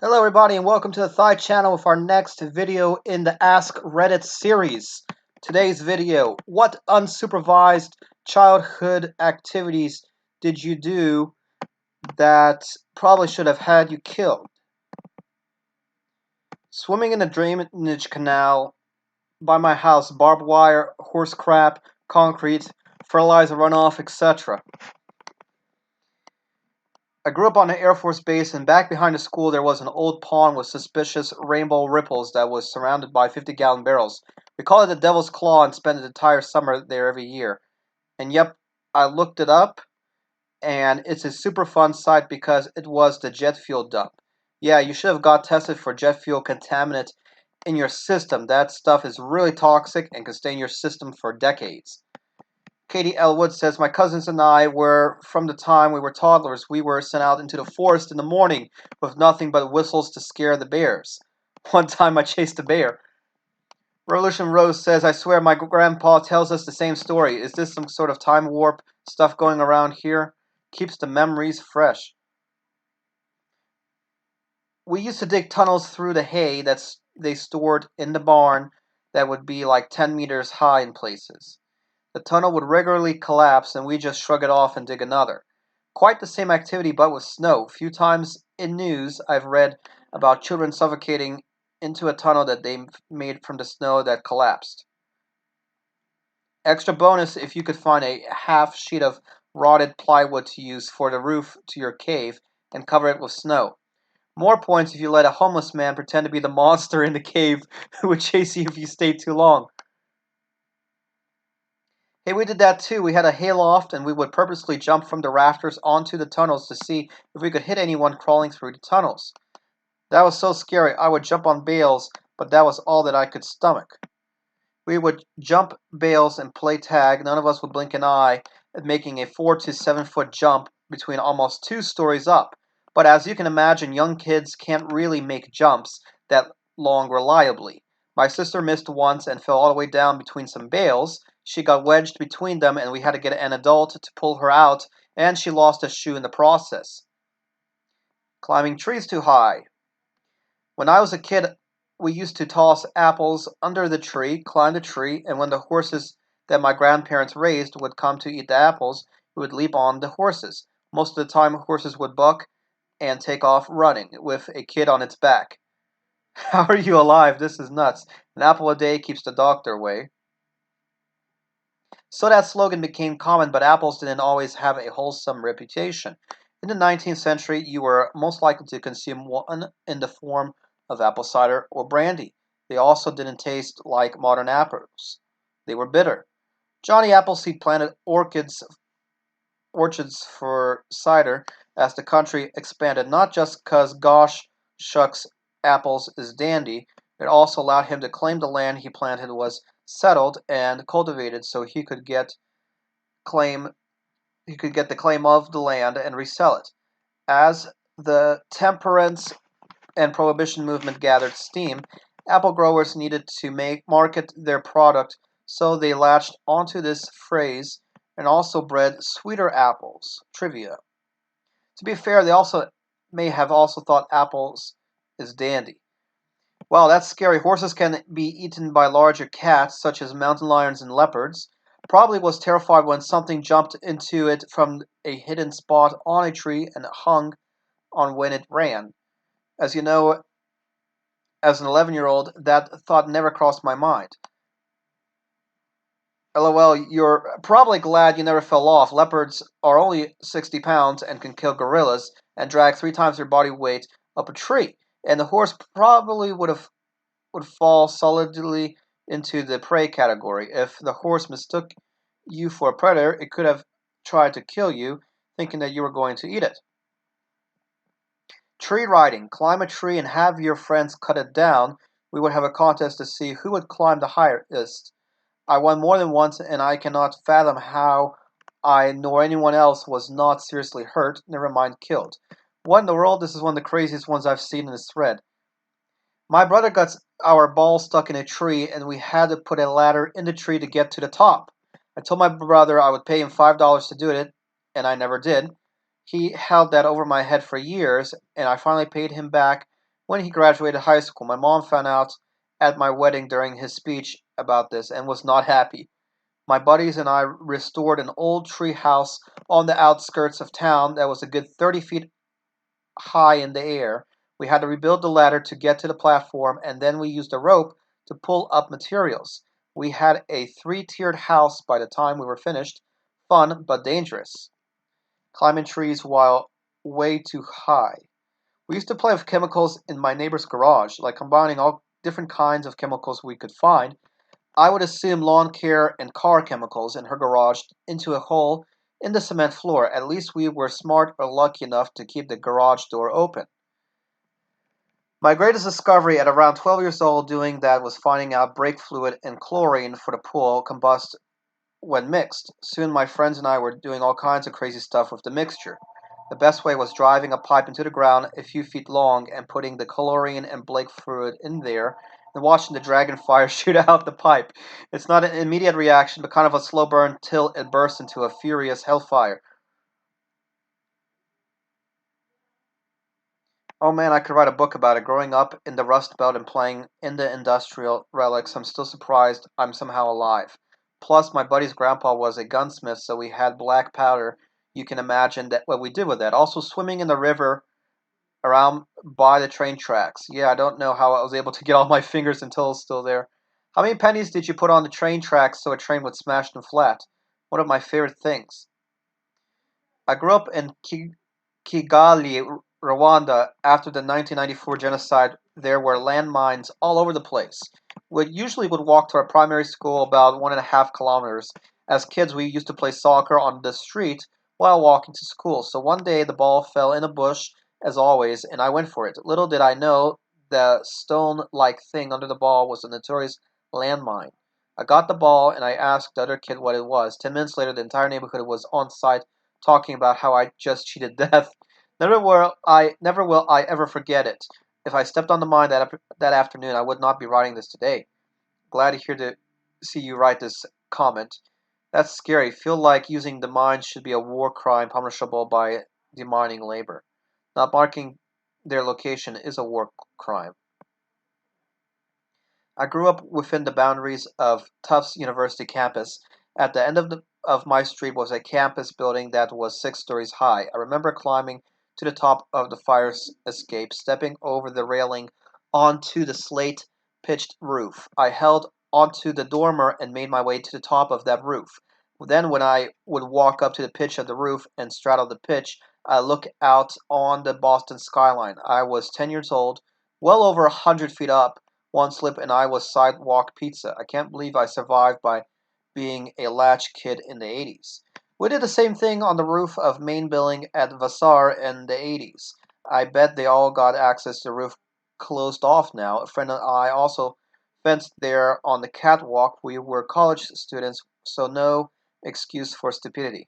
Hello everybody and welcome to the Thigh channel with our next video in the Ask Reddit series. Today's video, what unsupervised childhood activities did you do that probably should have had you killed? Swimming in a drainage canal by my house, barbed wire, horse crap, concrete, fertilizer runoff, etc. I grew up on an Air Force base, and back behind the school there was an old pond with suspicious rainbow ripples that was surrounded by 50-gallon barrels. We call it the Devil's Claw and spent the entire summer there every year. And yep, I looked it up, and it's a super fun site because it was the jet fuel dump. Yeah, you should have got tested for jet fuel contaminant in your system. That stuff is really toxic and can stay in your system for decades. Katie Elwood says, my cousins and I were, from the time we were toddlers, we were sent out into the forest in the morning with nothing but whistles to scare the bears. One time I chased a bear. Revolution Rose says, I swear my grandpa tells us the same story. Is this some sort of time warp stuff going around here? Keeps the memories fresh. We used to dig tunnels through the hay that they stored in the barn that would be like 10 meters high in places. The tunnel would regularly collapse and we just shrug it off and dig another. Quite the same activity but with snow. Few times in news I've read about children suffocating into a tunnel that they made from the snow that collapsed. Extra bonus if you could find a half sheet of rotted plywood to use for the roof to your cave and cover it with snow. More points if you let a homeless man pretend to be the monster in the cave who would chase you if you stayed too long. Hey, we did that too. We had a hayloft and we would purposely jump from the rafters onto the tunnels to see if we could hit anyone crawling through the tunnels. That was so scary. I would jump on bales, but that was all that I could stomach. We would jump bales and play tag. None of us would blink an eye at making a 4 to 7 foot jump between almost 2 stories up. But as you can imagine, young kids can't really make jumps that long reliably. My sister missed once and fell all the way down between some bales. She got wedged between them and we had to get an adult to pull her out, and she lost a shoe in the process. Climbing trees too high. When I was a kid, we used to toss apples under the tree, climb the tree, and when the horses that my grandparents raised would come to eat the apples, we would leap on the horses. Most of the time, horses would buck and take off running with a kid on its back. How are you alive? This is nuts. An apple a day keeps the doctor away. So that slogan became common, but apples didn't always have a wholesome reputation. In the 19th century, you were most likely to consume one in the form of apple cider or brandy. They also didn't taste like modern apples. They were bitter. Johnny Appleseed planted orchards for cider as the country expanded, not just 'cause gosh shucks apples is dandy, it also allowed him to claim the land he planted was settled and cultivated so claim he could get the claim of the land and resell it. As the temperance and prohibition movement gathered steam, apple growers needed to market their product, so they latched onto this phrase and also bred sweeter apples. Trivia. To be fair, they also may have also thought apples is dandy. Wow, that's scary. Horses can be eaten by larger cats, such as mountain lions and leopards. Probably was terrified when something jumped into it from a hidden spot on a tree and hung on when it ran. As you know, as an 11-year-old, that thought never crossed my mind. LOL, you're probably glad you never fell off. Leopards are only 60 pounds and can kill gorillas and drag 3 times their body weight up a tree. And the horse probably would fall solidly into the prey category. If the horse mistook you for a predator, it could have tried to kill you, thinking that you were going to eat it. Tree riding. Climb a tree and have your friends cut it down. We would have a contest to see who would climb the highest. I won more than once, and I cannot fathom how I nor anyone else was not seriously hurt, never mind killed. What in the world? This is one of the craziest ones I've seen in this thread. My brother got our ball stuck in a tree, and we had to put a ladder in the tree to get to the top. I told my brother I would pay him $5 to do it, and I never did. He held that over my head for years, and I finally paid him back when he graduated high school. My mom found out at my wedding during his speech about this and was not happy. My buddies and I restored an old tree house on the outskirts of town that was a good 30 feet high in the air. We had to rebuild the ladder to get to the platform, and then we used a rope to pull up materials. We had a three-tiered house by the time we were finished. Fun, but dangerous. Climbing trees while way too high. We used to play with chemicals in my neighbor's garage, like combining all different kinds of chemicals we could find. I would assume lawn care and car chemicals in her garage into a hole in the cement floor. At least we were smart or lucky enough to keep the garage door open. My greatest discovery at around 12 years old doing that was finding out brake fluid and chlorine for the pool combust when mixed. Soon my friends and I were doing all kinds of crazy stuff with the mixture. The best way was driving a pipe into the ground a few feet long and putting the chlorine and brake fluid in there and watching the dragon fire shoot out the pipe. It's not an immediate reaction, but kind of a slow burn till it bursts into a furious hellfire. Oh man, I could write a book about it. Growing up in the Rust Belt and playing in the industrial relics, I'm still surprised I'm somehow alive. Plus, my buddy's grandpa was a gunsmith, so we had black powder. You can imagine that what we did with that. Also, swimming in the river around by the train tracks. Yeah, I don't know how I was able to get all my fingers until it's still there. How many pennies did you put on the train tracks so a train would smash them flat? One of my favorite things. I grew up in Kigali, Rwanda. After the 1994 genocide, there were landmines all over the place. We usually would walk to our primary school about 1.5 kilometers. As kids, we used to play soccer on the street while walking to school. So one day the ball fell in a bush, as always, and I went for it. Little did I know the stone like thing under the ball was a notorious landmine. I got the ball and I asked the other kid what it was. 10 minutes later, the entire neighborhood was on site talking about how I just cheated death. Never will I ever forget it. If I stepped on the mine that afternoon, I would not be writing this today. Glad to hear to see you write this comment. That's scary. Feel like using the mine should be a war crime punishable by demining labor. Not marking their location is a war crime. I grew up within the boundaries of Tufts University campus. At the end of my street was a campus building that was 6 stories high. I remember climbing to the top of the fire escape, stepping over the railing onto the slate pitched roof. I held onto the dormer and made my way to the top of that roof. Then, when I would walk up to the pitch of the roof and straddle the pitch, I looked out on the Boston skyline. I was 10 years old, well over 100 feet up. One slip and I was sidewalk pizza. I can't believe I survived by being a latch kid in the 80s. We did the same thing on the roof of main building at Vassar in the 80s. I bet they all got access to the roof closed off now. A friend and I also fenced there on the catwalk. We were college students, so no excuse for stupidity.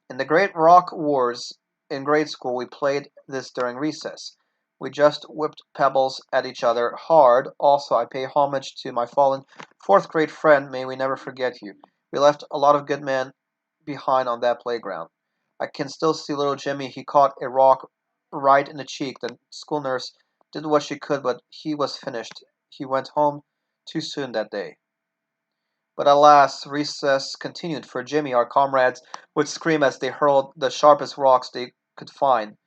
In the Great Rock Wars in grade school, we played this during recess. We just whipped pebbles at each other hard. Also, I pay homage to my fallen fourth grade friend. May we never forget you. We left a lot of good men behind on that playground. I can still see little Jimmy. He caught a rock right in the cheek. The school nurse did what she could, but he was finished. He went home too soon that day. But alas, recess continued. For Jimmy, our comrades would scream as they hurled the sharpest rocks they could find.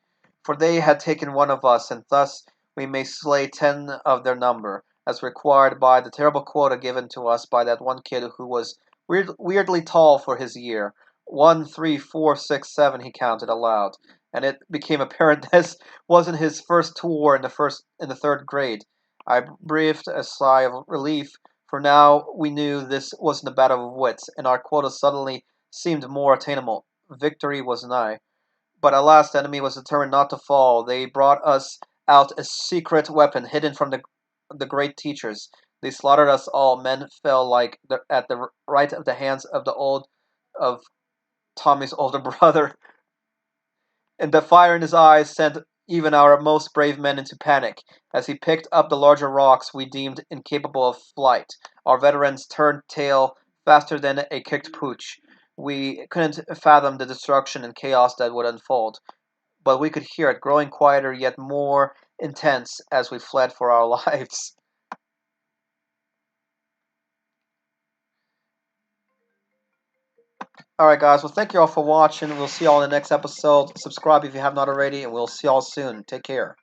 For they had taken one of us, and thus we may slay 10 of their number, as required by the terrible quota given to us by that one kid who was weirdly tall for his year. 1, 3, 4, 6, 7, he counted aloud, and it became apparent this wasn't his first tour in the third grade. I breathed a sigh of relief, for now we knew this wasn't a battle of wits, and our quota suddenly seemed more attainable. Victory was nigh. But alas, the enemy was determined not to fall. They brought us out a secret weapon hidden from the great teachers. They slaughtered us all. Men fell like at the right of the hands of the old of Tommy's older brother, and the fire in his eyes sent even our most brave men into panic. As he picked up the larger rocks we deemed incapable of flight, our veterans turned tail faster than a kicked pooch. We couldn't fathom the destruction and chaos that would unfold. but we could hear it growing quieter yet more intense as we fled for our lives. Alright, guys, well, thank you all for watching. We'll see you all in the next episode. Subscribe if you have not already, and we'll see you all soon. Take care.